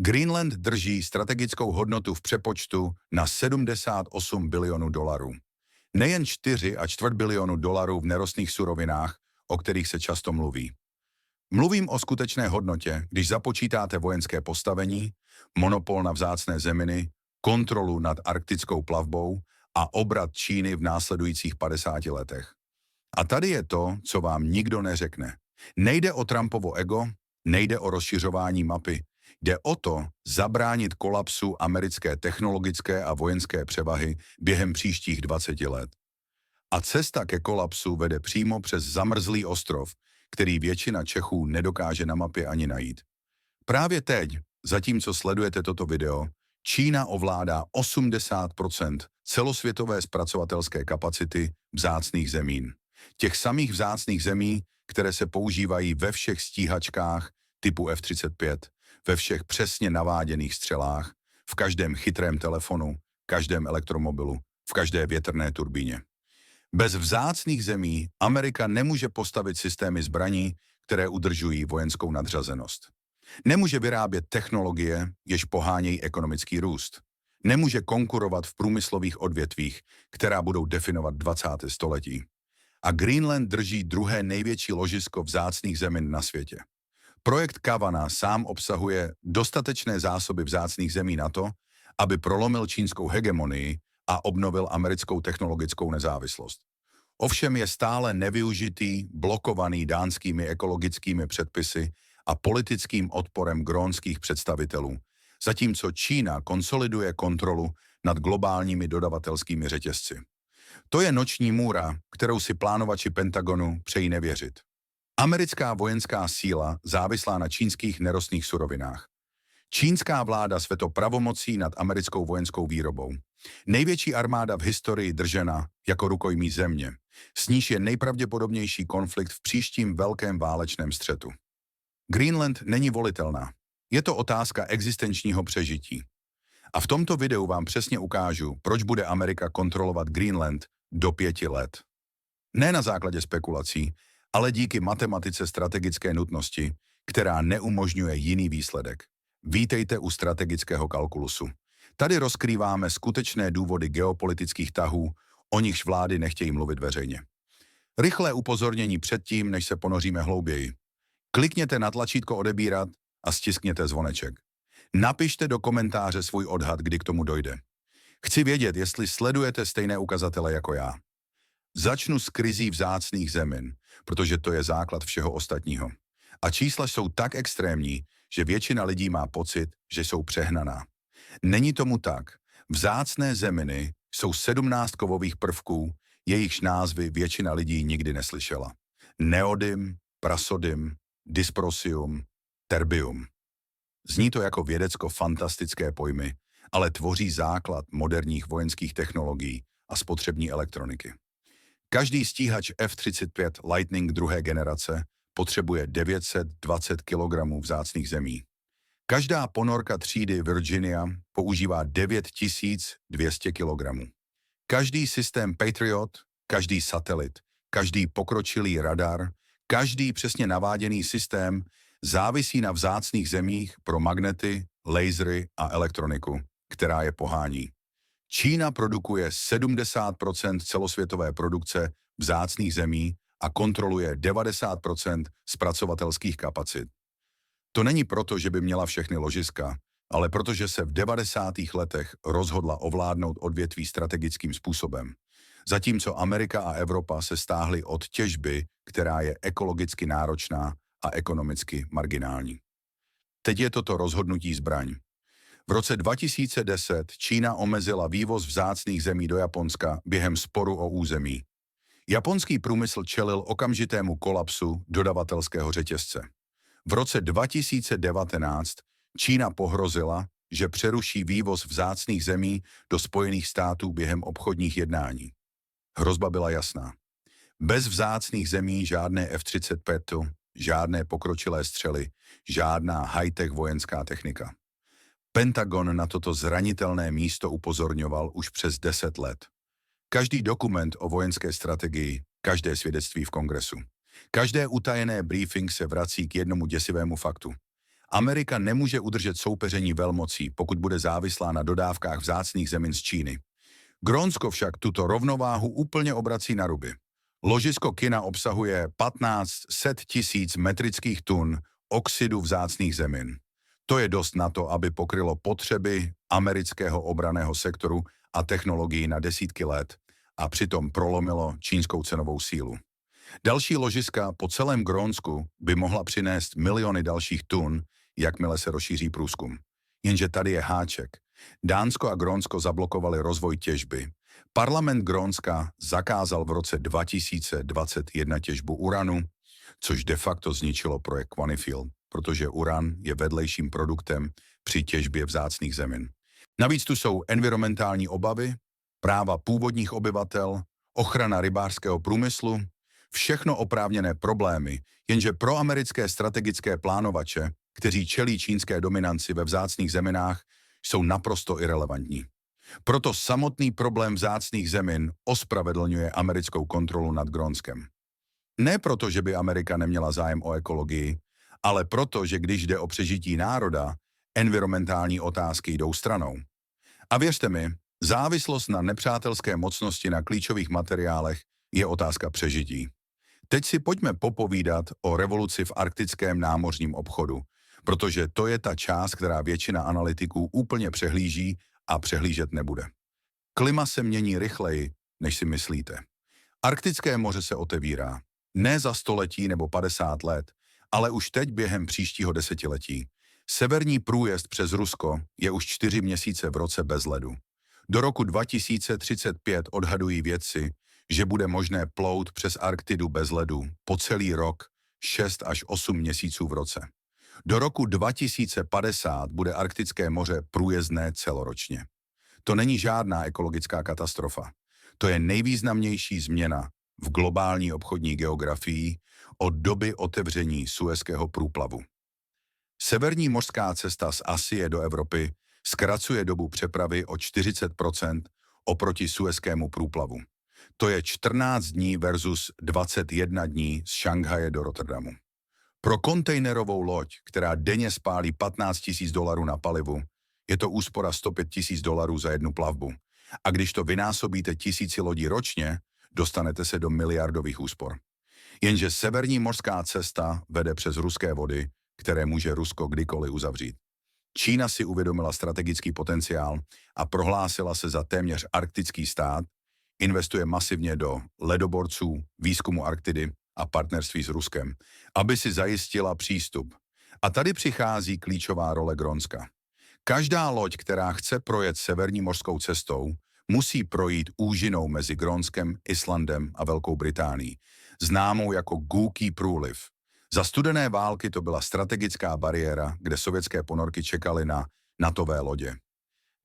Greenland drží strategickou hodnotu v přepočtu na 78 bilionů dolarů. Nejen 4,25 bilionu dolarů v nerostných surovinách, o kterých se často mluví. Mluvím o skutečné hodnotě, když započítáte vojenské postavení, monopol na vzácné zeminy, kontrolu nad arktickou plavbou a obrat Číny v následujících 50 letech. A tady je to, co vám nikdo neřekne. Nejde o Trumpovo ego, nejde o rozšiřování mapy, jde o to zabránit kolapsu americké technologické a vojenské převahy během příštích 20 let. A cesta ke kolapsu vede přímo přes zamrzlý ostrov, který většina Čechů nedokáže na mapě ani najít. Právě teď, zatímco sledujete toto video, Čína ovládá 80% celosvětové zpracovatelské kapacity vzácných zemín. Těch samých vzácných zemí, které se používají ve všech stíhačkách typu F-35, ve všech přesně naváděných střelách, v každém chytrém telefonu, každém elektromobilu, v každé větrné turbíně. Bez vzácných zemí Amerika nemůže postavit systémy zbraní, které udržují vojenskou nadřazenost. Nemůže vyrábět technologie, jež pohánějí ekonomický růst. Nemůže konkurovat v průmyslových odvětvích, která budou definovat 20. století. A Greenland drží druhé největší ložisko vzácných zemin na světě. Projekt Kavana sám obsahuje dostatečné zásoby vzácných zemí na to, aby prolomil čínskou hegemonii a obnovil americkou technologickou nezávislost. Ovšem je stále nevyužitý, blokovaný dánskými ekologickými předpisy a politickým odporem grónských představitelů, zatímco Čína konsoliduje kontrolu nad globálními dodavatelskými řetězci. To je noční můra, kterou si plánovači Pentagonu přejí nevěřit. Americká vojenská síla závislá na čínských nerostných surovinách. Čínská vláda sveto pravomocí nad americkou vojenskou výrobou. Největší armáda v historii držena jako rukojmí země, s níž je nejpravděpodobnější konflikt v příštím velkém válečném střetu. Greenland není volitelná. Je to otázka existenčního přežití. A v tomto videu vám přesně ukážu, proč bude Amerika kontrolovat Greenland do 5 let. Ne na základě spekulací, ale díky matematice strategické nutnosti, která neumožňuje jiný výsledek. Vítejte u strategického kalkulusu. Tady rozkrýváme skutečné důvody geopolitických tahů, o nichž vlády nechtějí mluvit veřejně. Rychlé upozornění předtím, než se ponoříme hlouběji. Klikněte na tlačítko odebírat a stiskněte zvoneček. Napište do komentáře svůj odhad, kdy k tomu dojde. Chci vědět, jestli sledujete stejné ukazatele jako já. Začnu s krizí vzácných zemin, protože to je základ všeho ostatního. A čísla jsou tak extrémní, že většina lidí má pocit, že jsou přehnaná. Není tomu tak. Vzácné zeminy jsou 17 kovových prvků, jejichž názvy většina lidí nikdy neslyšela. Neodym, prasodym, dysprosium, terbium. Zní to jako vědecko-fantastické pojmy, ale tvoří základ moderních vojenských technologií a spotřební elektroniky. Každý stíhač F-35 Lightning druhé generace potřebuje 920 kg vzácných zemí. Každá ponorka třídy Virginia používá 9200 kg. Každý systém Patriot, každý satelit, každý pokročilý radar, každý přesně naváděný systém závisí na vzácných zemích pro magnety, lasery a elektroniku, která je pohání. Čína produkuje 70% celosvětové produkce vzácných zemí a kontroluje 90% zpracovatelských kapacit. To není proto, že by měla všechny ložiska, ale protože se v 90. letech rozhodla ovládnout odvětví strategickým způsobem. Zatímco Amerika a Evropa se stáhly od těžby, která je ekologicky náročná a ekonomicky marginální. Teď je toto rozhodnutí zbraň. V roce 2010 Čína omezila vývoz vzácných zemí do Japonska během sporu o území. Japonský průmysl čelil okamžitému kolapsu dodavatelského řetězce. V roce 2019 Čína pohrozila, že přeruší vývoz vzácných zemí do Spojených států během obchodních jednání. Hrozba byla jasná. Bez vzácných zemí žádné F-35, žádné pokročilé střely, žádná high-tech vojenská technika. Pentagon na toto zranitelné místo upozorňoval už přes 10 let. Každý dokument o vojenské strategii, každé svědectví v kongresu, každé utajené briefing se vrací k jednomu děsivému faktu. Amerika nemůže udržet soupeření velmocí, pokud bude závislá na dodávkách vzácných zemin z Číny. Grónsko však tuto rovnováhu úplně obrací na ruby. Ložisko kina obsahuje 1500 tisíc metrických tun oxidu vzácných zemin. To je dost na to, aby pokrylo potřeby amerického obranného sektoru a technologií na desítky let a přitom prolomilo čínskou cenovou sílu. Další ložiska po celém Grónsku by mohla přinést miliony dalších tun, jakmile se rozšíří průzkum. Jenže tady je háček. Dánsko a Grónsko zablokovali rozvoj těžby. Parlament Grónska zakázal v roce 2021 těžbu uranu, což de facto zničilo projekt Quantifield, protože uran je vedlejším produktem při těžbě vzácných zemin. Navíc tu jsou environmentální obavy, práva původních obyvatel, ochrana rybářského průmyslu, všechno oprávněné problémy, jenže pro americké strategické plánovače, kteří čelí čínské dominanci ve vzácných zeminách, jsou naprosto irelevantní. Proto samotný problém vzácných zemin ospravedlňuje americkou kontrolu nad Grónskem. Ne proto, že by Amerika neměla zájem o ekologii, ale proto, že když jde o přežití národa, environmentální otázky jdou stranou. A věřte mi, závislost na nepřátelské mocnosti na klíčových materiálech je otázka přežití. Teď si pojďme popovídat o revoluci v arktickém námořním obchodu, protože to je ta část, která většina analytiků úplně přehlíží a přehlížet nebude. Klima se mění rychleji, než si myslíte. Arktické moře se otevírá. Ne za 100 nebo 50 let, ale už teď během příštího desetiletí. Severní průjezd přes Rusko je už 4 měsíce v roce bez ledu. Do roku 2035 odhadují vědci, že bude možné plout přes Arktidu bez ledu po celý rok 6 až 8 měsíců v roce. Do roku 2050 bude Arktické moře průjezdné celoročně. To není žádná ekologická katastrofa. To je nejvýznamnější změna v globální obchodní geografii od doby otevření Suezského průplavu. Severní mořská cesta z Asie do Evropy zkracuje dobu přepravy o 40% oproti Suezskému průplavu. To je 14 dní versus 21 dní z Šanghaje do Rotterdamu. Pro kontejnerovou loď, která denně spálí $15,000 na palivu, je to úspora $105,000 za jednu plavbu. A když to vynásobíte 1000 lodí ročně, dostanete se do miliardových úspor. Jenže severní mořská cesta vede přes ruské vody, které může Rusko kdykoliv uzavřít. Čína si uvědomila strategický potenciál a prohlásila se za téměř arktický stát, investuje masivně do ledoborců, výzkumu Arktidy a partnerství s Ruskem, aby si zajistila přístup. A tady přichází klíčová role Grónska. Každá loď, která chce projet severní mořskou cestou, musí projít úžinou mezi Grónskem, Islandem a Velkou Británií, známou jako Gookie průliv. Za studené války to byla strategická bariéra, kde sovětské ponorky čekaly na natové lodě.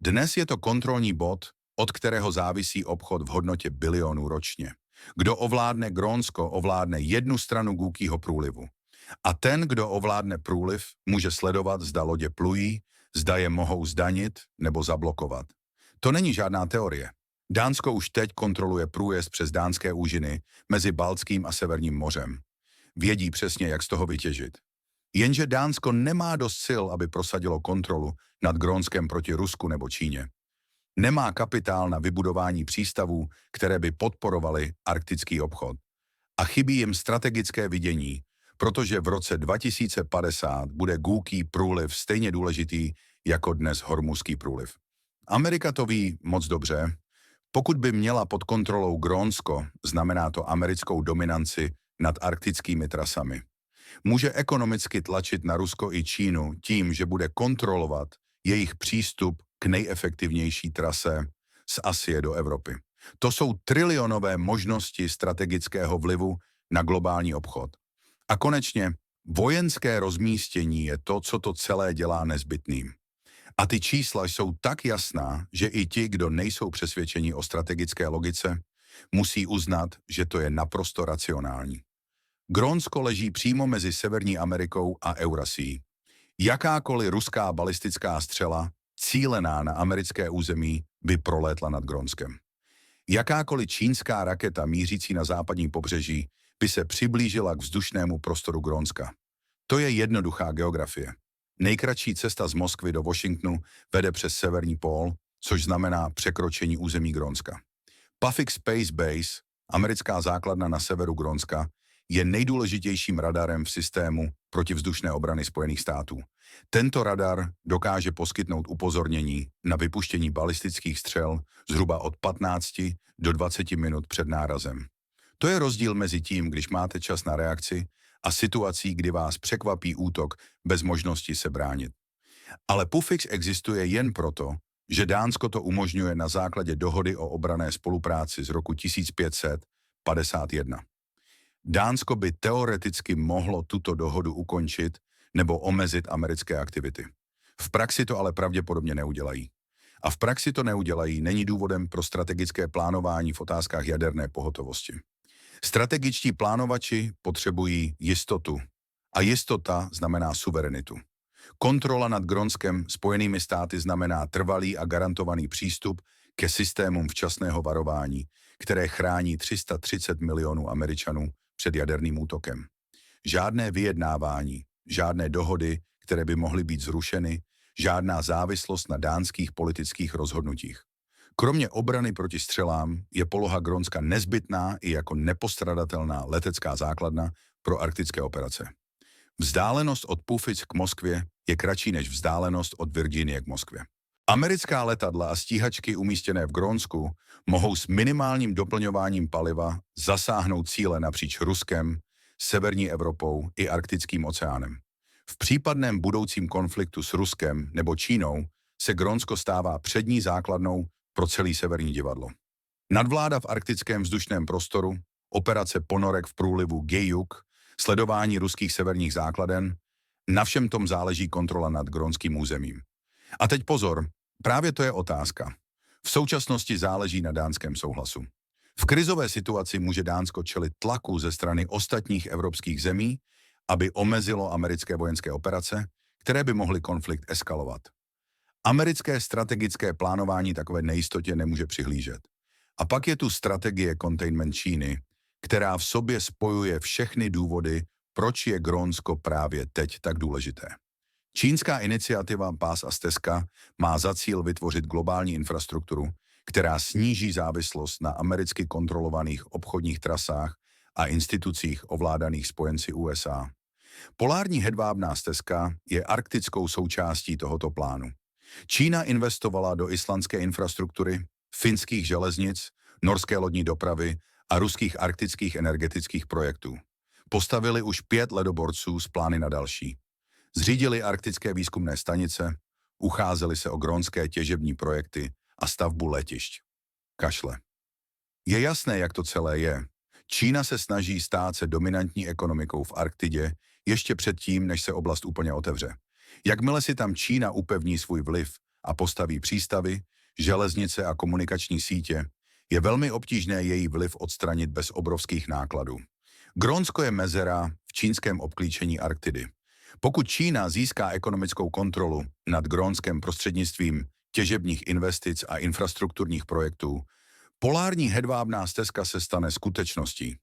Dnes je to kontrolní bod, od kterého závisí obchod v hodnotě bilionů ročně. Kdo ovládne Grónsko, ovládne jednu stranu Gookieho průlivu. A ten, kdo ovládne průliv, může sledovat, zda lodě plují, zda je mohou zdanit nebo zablokovat. To není žádná teorie. Dánsko už teď kontroluje průjezd přes dánské úžiny mezi Baltským a Severním mořem. Vědí přesně, jak z toho vytěžit. Jenže Dánsko nemá dost sil, aby prosadilo kontrolu nad Grónskem proti Rusku nebo Číně. Nemá kapitál na vybudování přístavů, které by podporovaly arktický obchod. A chybí jim strategické vidění, protože v roce 2050 bude Gookie průliv stejně důležitý jako dnes Hormuzský průliv. Amerika to ví moc dobře. Pokud by měla pod kontrolou Grónsko, znamená to americkou dominanci nad arktickými trasami. Může ekonomicky tlačit na Rusko i Čínu tím, že bude kontrolovat jejich přístup k nejefektivnější trase z Asie do Evropy. To jsou trilionové možnosti strategického vlivu na globální obchod. A konečně vojenské rozmístění je to, co to celé dělá nezbytným. A ty čísla jsou tak jasná, že i ti, kdo nejsou přesvědčeni o strategické logice, musí uznat, že to je naprosto racionální. Grónsko leží přímo mezi Severní Amerikou a Eurasií. Jakákoliv ruská balistická střela, cílená na americké území, by prolétla nad Grónskem. Jakákoliv čínská raketa mířící na západní pobřeží by se přiblížila k vzdušnému prostoru Grónska. To je jednoduchá geografie. Nejkratší cesta z Moskvy do Washingtonu vede přes severní pól, což znamená překročení území Grónska. Pufix Space Base, americká základna na severu Grónska, je nejdůležitějším radarem v systému protivzdušné obrany Spojených států. Tento radar dokáže poskytnout upozornění na vypuštění balistických střel zhruba od 15 do 20 minut před nárazem. To je rozdíl mezi tím, když máte čas na reakci, a situací, kdy vás překvapí útok bez možnosti se bránit. Ale Pufix existuje jen proto, že Dánsko to umožňuje na základě dohody o obranné spolupráci z roku 1551. Dánsko by teoreticky mohlo tuto dohodu ukončit nebo omezit americké aktivity. V praxi to ale pravděpodobně neudělají. A v praxi to neudělají není důvodem pro strategické plánování v otázkách jaderné pohotovosti. Strategičtí plánovači potřebují jistotu. A jistota znamená suverenitu. Kontrola nad Grónskem Spojenými státy znamená trvalý a garantovaný přístup ke systémům včasného varování, které chrání 330 milionů Američanů před jaderným útokem. Žádné vyjednávání, žádné dohody, které by mohly být zrušeny, žádná závislost na dánských politických rozhodnutích. Kromě obrany proti střelám je poloha Grónska nezbytná i jako nepostradatelná letecká základna pro arktické operace. Vzdálenost od Pufix k Moskvě je kratší než vzdálenost od Virginie k Moskvě. Americká letadla a stíhačky umístěné v Grónsku mohou s minimálním doplňováním paliva zasáhnout cíle napříč Ruskem, severní Evropou i Arktickým oceánem. V případném budoucím konfliktu s Ruskem nebo Čínou se Grónsko stává přední základnou pro celý severní divadlo. Nadvláda v arktickém vzdušném prostoru, operace ponorek v průlivu Gejuk, sledování ruských severních základen, na všem tom záleží kontrola nad grónským územím. A teď pozor, právě to je otázka. V současnosti záleží na dánském souhlasu. V krizové situaci může Dánsko čelit tlaku ze strany ostatních evropských zemí, aby omezilo americké vojenské operace, které by mohly konflikt eskalovat. Americké strategické plánování takové nejistotě nemůže přihlížet. A pak je tu strategie containment Číny, která v sobě spojuje všechny důvody, proč je Grónsko právě teď tak důležité. Čínská iniciativa Pás a stezka má za cíl vytvořit globální infrastrukturu, která sníží závislost na americky kontrolovaných obchodních trasách a institucích ovládaných spojenci USA. Polární hedvábná stezka je arktickou součástí tohoto plánu. Čína investovala do islandské infrastruktury, finských železnic, norské lodní dopravy a ruských arktických energetických projektů. Postavili už 5 ledoborců s plány na další. Zřídili arktické výzkumné stanice, ucházeli se o grónské těžební projekty a stavbu letišť. Kašle. Je jasné, jak to celé je. Čína se snaží stát se dominantní ekonomikou v Arktidě ještě předtím, než se oblast úplně otevře. Jakmile si tam Čína upevní svůj vliv a postaví přístavy, železnice a komunikační sítě, je velmi obtížné její vliv odstranit bez obrovských nákladů. Grónsko je mezera v čínském obklíčení Arktidy. Pokud Čína získá ekonomickou kontrolu nad Grónskem prostřednictvím těžebních investic a infrastrukturních projektů, polární hedvábná stezka se stane skutečností.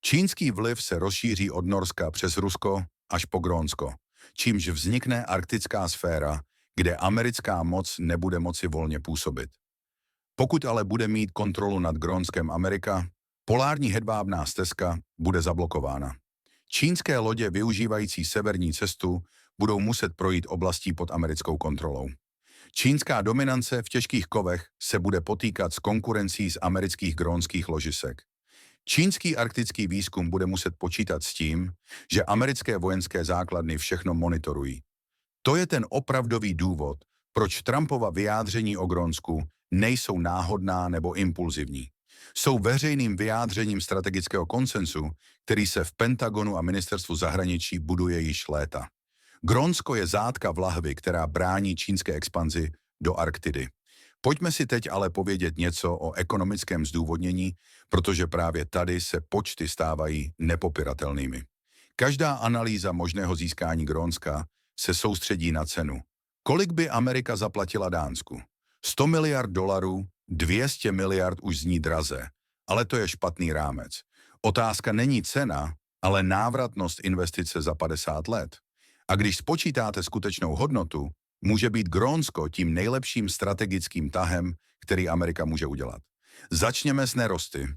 Čínský vliv se rozšíří od Norska přes Rusko až po Grónsko, čímž vznikne arktická sféra, kde americká moc nebude moci volně působit. Pokud ale bude mít kontrolu nad Grónskem Amerika, polární hedvábná stezka bude zablokována. Čínské lodě využívající severní cestu budou muset projít oblastí pod americkou kontrolou. Čínská dominance v těžkých kovech se bude potýkat s konkurencí z amerických grónských ložisek. Čínský arktický výzkum bude muset počítat s tím, že americké vojenské základny všechno monitorují. To je ten opravdový důvod, proč Trumpova vyjádření o Grónsku nejsou náhodná nebo impulzivní. Jsou veřejným vyjádřením strategického konsensu, který se v Pentagonu a ministerstvu zahraničí buduje již léta. Grónsko je zátka v lahvi, která brání čínské expanzi do Arktidy. Pojďme si teď ale povědět něco o ekonomickém zdůvodnění, protože právě tady se počty stávají nepopiratelnými. Každá analýza možného získání Grónska se soustředí na cenu. Kolik by Amerika zaplatila Dánsku? 100 miliard dolarů, 200 miliard už zní draze, ale to je špatný rámec. Otázka není cena, ale návratnost investice za 50 let. A když spočítáte skutečnou hodnotu, může být Grónsko tím nejlepším strategickým tahem, který Amerika může udělat. Začněme s nerosty.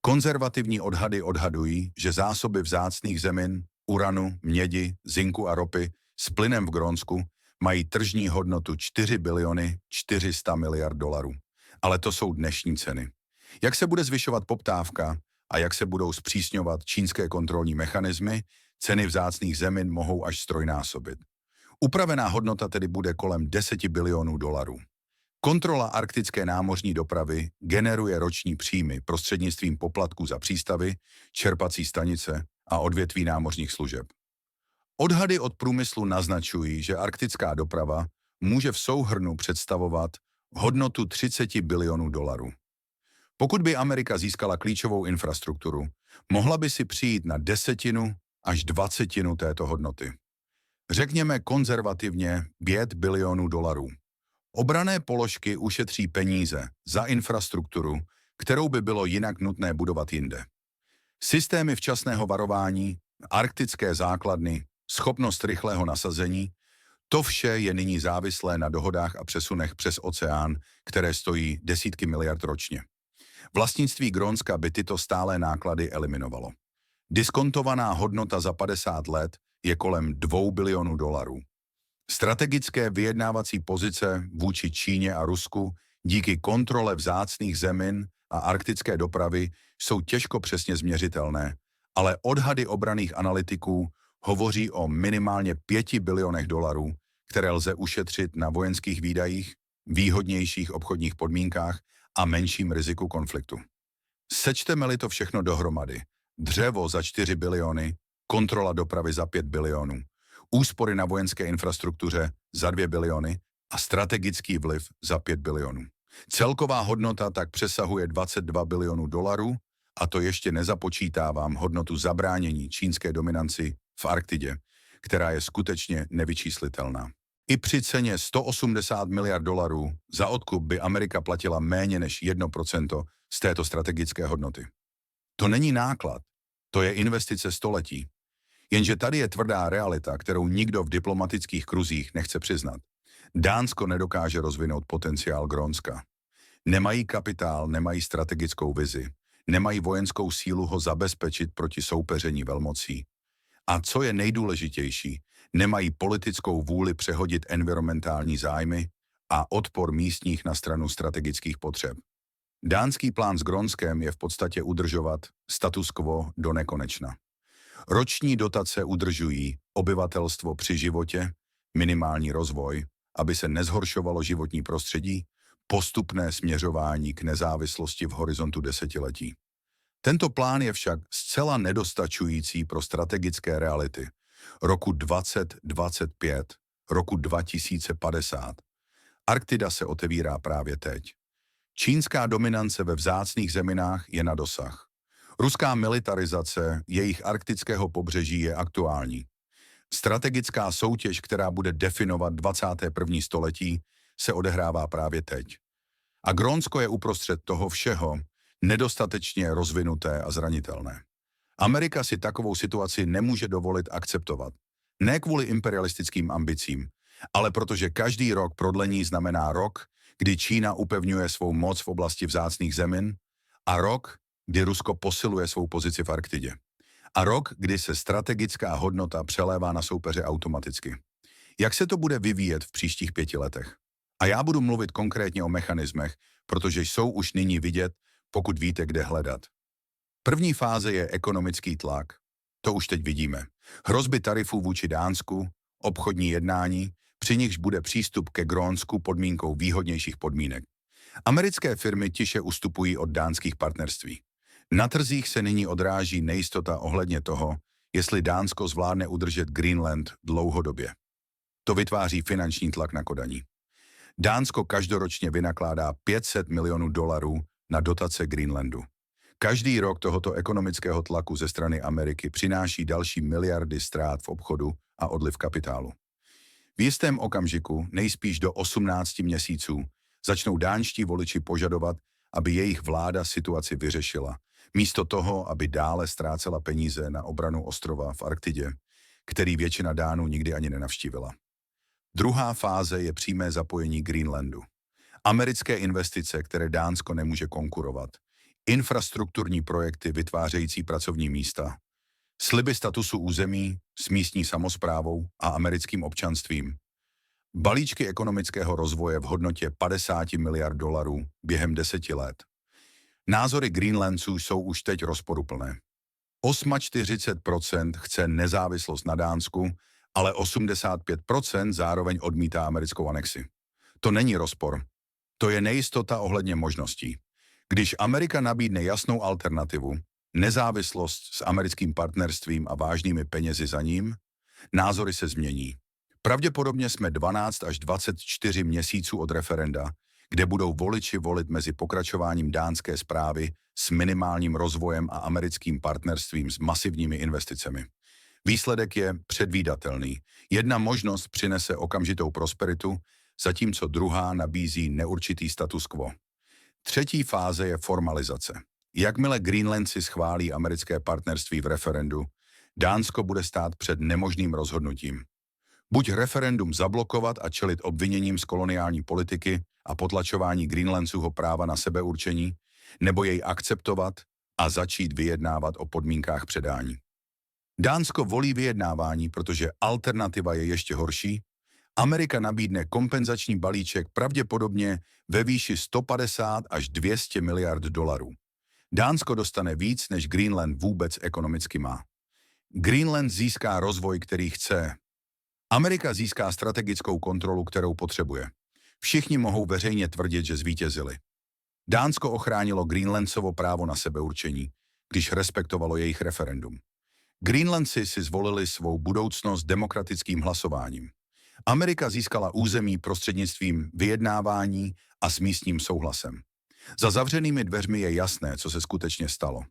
Konzervativní odhady odhadují, že zásoby vzácných zemin, uranu, mědi, zinku a ropy s plynem v Grónsku mají tržní hodnotu 4 biliony 400 miliard dolarů. Ale to jsou dnešní ceny. Jak se bude zvyšovat poptávka a jak se budou zpřísňovat čínské kontrolní mechanismy, ceny vzácných zemin mohou až strojnásobit. Upravená hodnota tedy bude kolem 10 bilionů dolarů. Kontrola arktické námořní dopravy generuje roční příjmy prostřednictvím poplatků za přístavy, čerpací stanice a odvětví námořních služeb. Odhady od průmyslu naznačují, že arktická doprava může v souhrnu představovat hodnotu 30 bilionů dolarů. Pokud by Amerika získala klíčovou infrastrukturu, mohla by si přijít na 10 až 20 této hodnoty. Řekněme konzervativně 5 bilionů dolarů. Obranné položky ušetří peníze za infrastrukturu, kterou by bylo jinak nutné budovat jinde. Systémy včasného varování, arktické základny, schopnost rychlého nasazení, to vše je nyní závislé na dohodách a přesunech přes oceán, které stojí desítky miliard ročně. Vlastnictví Grónska by tyto stálé náklady eliminovalo. Diskontovaná hodnota za 50 let je kolem 2 bilionů dolarů. Strategické vyjednávací pozice vůči Číně a Rusku díky kontrole vzácných zemin a arktické dopravy jsou těžko přesně změřitelné, ale odhady obranných analytiků hovoří o minimálně 5 bilionech dolarů, které lze ušetřit na vojenských výdajích, výhodnějších obchodních podmínkách a menším riziku konfliktu. Sečteme-li to všechno dohromady, dřevo za 4 biliony, kontrola dopravy za 5 bilionů, úspory na vojenské infrastruktuře za 2 biliony a strategický vliv za 5 bilionů. Celková hodnota tak přesahuje 22 bilionů dolarů a to ještě nezapočítávám hodnotu zabránění čínské dominanci v Arktidě, která je skutečně nevyčíslitelná. I při ceně 180 miliard dolarů za odkup by Amerika platila méně než 1% z této strategické hodnoty. To není náklad, to je investice století. Jenže tady je tvrdá realita, kterou nikdo v diplomatických kruzích nechce přiznat. Dánsko nedokáže rozvinout potenciál Grónska. Nemají kapitál, nemají strategickou vizi, nemají vojenskou sílu ho zabezpečit proti soupeření velmocí. A co je nejdůležitější, nemají politickou vůli přehodit environmentální zájmy a odpor místních na stranu strategických potřeb. Dánský plán s Grónskem je v podstatě udržovat status quo do nekonečna. Roční dotace udržují obyvatelstvo při životě, minimální rozvoj, aby se nezhoršovalo životní prostředí, postupné směřování k nezávislosti v horizontu desetiletí. Tento plán je však zcela nedostačující pro strategické reality roku 2025, roku 2050. Arktida se otevírá právě teď. Čínská dominance ve vzácných zeminách je na dosah. Ruská militarizace jejich arktického pobřeží je aktuální. Strategická soutěž, která bude definovat 21. století, se odehrává právě teď. A Grónsko je uprostřed toho všeho nedostatečně rozvinuté a zranitelné. Amerika si takovou situaci nemůže dovolit akceptovat. Ne kvůli imperialistickým ambicím, ale protože každý rok prodlení znamená rok, kdy Čína upevňuje svou moc v oblasti vzácných zemin a rok, kdy Rusko posiluje svou pozici v Arktidě. A rok, kdy se strategická hodnota přelévá na soupeře automaticky. Jak se to bude vyvíjet v příštích 5 letech? A já budu mluvit konkrétně o mechanismech, protože jsou už nyní vidět, pokud víte, kde hledat. První fáze je ekonomický tlak. To už teď vidíme. Hrozby tarifů vůči Dánsku, obchodní jednání, při nichž bude přístup ke Grónsku podmínkou výhodnějších podmínek. Americké firmy tiše ustupují od dánských partnerství. Na trzích se nyní odráží nejistota ohledně toho, jestli Dánsko zvládne udržet Greenland dlouhodobě. To vytváří finanční tlak na Kodaní. Dánsko každoročně vynakládá 500 milionů dolarů na dotace Greenlandu. Každý rok tohoto ekonomického tlaku ze strany Ameriky přináší další miliardy ztrát v obchodu a odliv kapitálu. V jistém okamžiku, nejspíš do 18 měsíců, začnou dánští voliči požadovat, aby jejich vláda situaci vyřešila, místo toho, aby dále ztrácela peníze na obranu ostrova v Arktidě, který většina Dánů nikdy ani nenavštívila. Druhá fáze je přímé zapojení Greenlandu. Americké investice, které Dánsko nemůže konkurovat. Infrastrukturní projekty vytvářející pracovní místa. Sliby statusu území s místní samosprávou a americkým občanstvím. Balíčky ekonomického rozvoje v hodnotě 50 miliard dolarů během 10 let. Názory Greenlandců jsou už teď rozporuplné. 48% chce nezávislost na Dánsku, ale 85% zároveň odmítá americkou anexi. To není rozpor. To je nejistota ohledně možností. Když Amerika nabídne jasnou alternativu, nezávislost s americkým partnerstvím a vážnými penězi za ním, názory se změní. Pravděpodobně jsme 12 až 24 měsíců od referenda, kde budou voliči volit mezi pokračováním dánské správy s minimálním rozvojem a americkým partnerstvím s masivními investicemi. Výsledek je předvídatelný. Jedna možnost přinese okamžitou prosperitu, zatímco druhá nabízí neurčitý status quo. Třetí fáze je formalizace. Jakmile Greenlandci schválí americké partnerství v referendu, Dánsko bude stát před nemožným rozhodnutím. Buď referendum zablokovat a čelit obviněním z koloniální politiky a potlačování Greenlandcůho práva na sebeurčení, nebo jej akceptovat a začít vyjednávat o podmínkách předání. Dánsko volí vyjednávání, protože alternativa je ještě horší. Amerika nabídne kompenzační balíček pravděpodobně ve výši 150 až 200 miliard dolarů. Dánsko dostane víc, než Greenland vůbec ekonomicky má. Greenland získá rozvoj, který chce. Amerika získá strategickou kontrolu, kterou potřebuje. Všichni mohou veřejně tvrdit, že zvítězili. Dánsko ochránilo Greenlandcovo právo na sebeurčení, když respektovalo jejich referendum. Greenlandci si zvolili svou budoucnost demokratickým hlasováním. Amerika získala území prostřednictvím vyjednávání a s místním souhlasem. Za zavřenými dveřmi je jasné, co se skutečně stalo.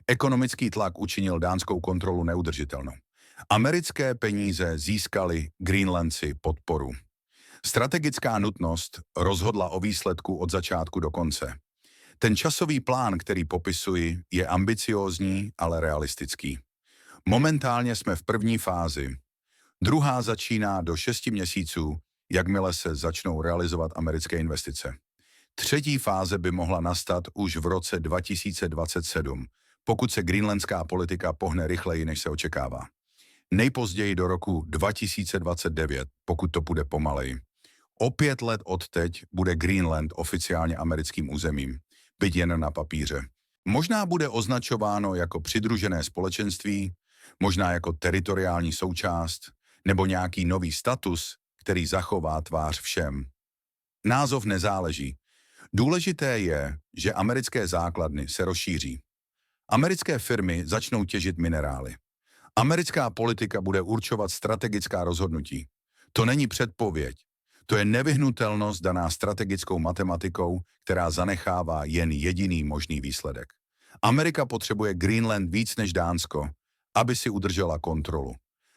Ekonomický tlak učinil dánskou kontrolu neudržitelnou. Americké peníze získali Greenlandci podporu. Strategická nutnost rozhodla o výsledku od začátku do konce. Ten časový plán, který popisuji, je ambiciózní, ale realistický. Momentálně jsme v první fázi. Druhá začíná do 6 měsíců, jakmile se začnou realizovat americké investice. Třetí fáze by mohla nastat už v roce 2027, pokud se greenlandská politika pohne rychleji, než se očekává. Nejpozději do roku 2029, pokud to půjde pomaleji. O 5 let od teď bude Greenland oficiálně americkým územím, byť jen na papíře. Možná bude označováno jako přidružené společenství, možná jako teritoriální součást, nebo nějaký nový status, který zachová tvář všem. Název nezáleží. Důležité je, že americké základny se rozšíří. Americké firmy začnou těžit minerály. Americká politika bude určovat strategická rozhodnutí. To není předpověď. To je nevyhnutelnost daná strategickou matematikou, která zanechává jen jediný možný výsledek. Amerika potřebuje Greenland víc než Dánsko, aby si udržela kontrolu.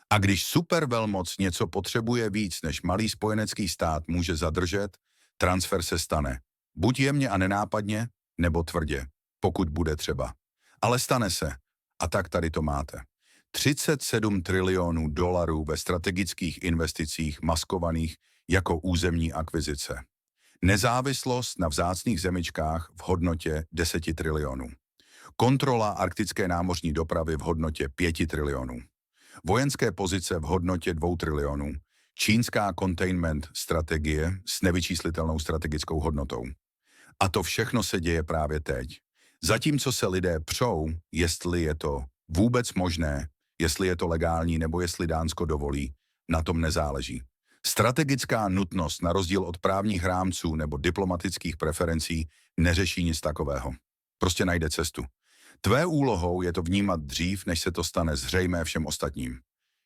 A když supervelmoc něco potřebuje víc než malý spojenecký stát může zadržet, transfer se stane. Buď jemně a nenápadně, nebo tvrdě, pokud bude třeba. Ale stane se. A tak tady to máte. 37 trilionů dolarů ve strategických investicích maskovaných jako územní akvizice. Nezávislost na vzácných zemičkách v hodnotě 10 trilionů. Kontrola arktické námořní dopravy v hodnotě 5 trilionů. Vojenské pozice v hodnotě 2 trilionů. Čínská containment strategie s nevyčíslitelnou strategickou hodnotou. A to všechno se děje právě teď. Zatímco se lidé přou, jestli je to vůbec možné, jestli je to legální nebo jestli Dánsko dovolí, na tom nezáleží. Strategická nutnost na rozdíl od právních rámců nebo diplomatických preferencí neřeší nic takového. Prostě najde cestu. Tvé úlohou je to vnímat dřív, než se to stane zřejmé všem ostatním.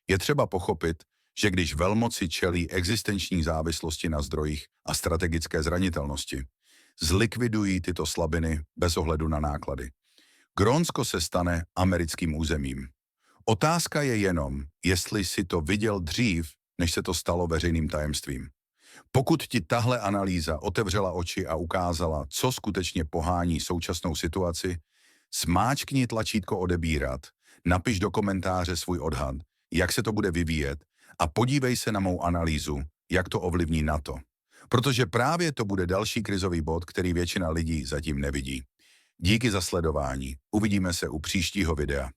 Je třeba pochopit, že když velmoci čelí existenční závislosti na zdrojích a strategické zranitelnosti, zlikvidují tyto slabiny bez ohledu na náklady. Grónsko se stane americkým územím. Otázka je jenom, jestli si to viděl dřív, než se to stalo veřejným tajemstvím. Pokud ti tahle analýza otevřela oči a ukázala, co skutečně pohání současnou situaci, smáčkni tlačítko odebírat, napiš do komentáře svůj odhad, jak se to bude vyvíjet a podívej se na mou analýzu, jak to ovlivní NATO. Protože právě to bude další krizový bod, který většina lidí zatím nevidí. Díky za sledování. Uvidíme se u příštího videa.